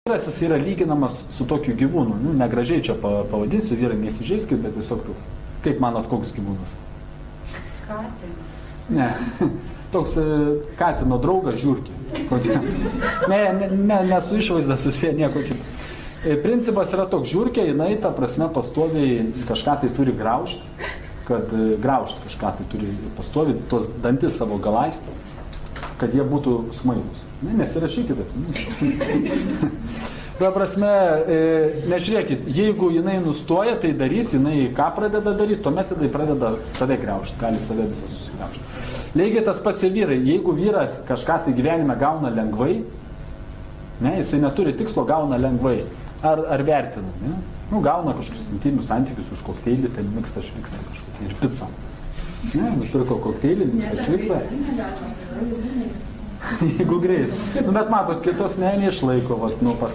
Vyras jis yra lyginamas su tokiu gyvūnu. Nu, negražiai čia pavadinsiu, vyrai nesižeiskit, bet tiesiog toks. Kaip manot, koks gyvūnas? Katinas. Ne, toks katino draugas žiurkė. Ne su išvaizda susiję nieko kito. Principas yra toks, žiurkė, jinai ta prasme pastoviai kažką tai turi graužti, kad graužti kažką tai turi pastoviai, tos dantis savo galaisti, kad jie būtų smailūs. Nesirašykit, atsiminti. Ta prasme, nežiūrėkit, jeigu jinai nustoja tai daryti, jinai ką pradeda daryti, tuomet jinai pradeda save graužti, gali save visą susigriaužti. Lygiai tas pats ir vyrai, jeigu vyras kažką tai gyvenime gauna lengvai, ne, jisai neturi tikslo, gauna lengvai, ar vertina, ne? Nu, gauna kažkokius intymius santykius už kokteilį, ten miksą šviksą kažkokį ir pizzą. Ne, nupirko kokteilį, miksą šviksą. Jeigu greit. Nu, bet matot, kitos neišlaiko, vat, nu, pas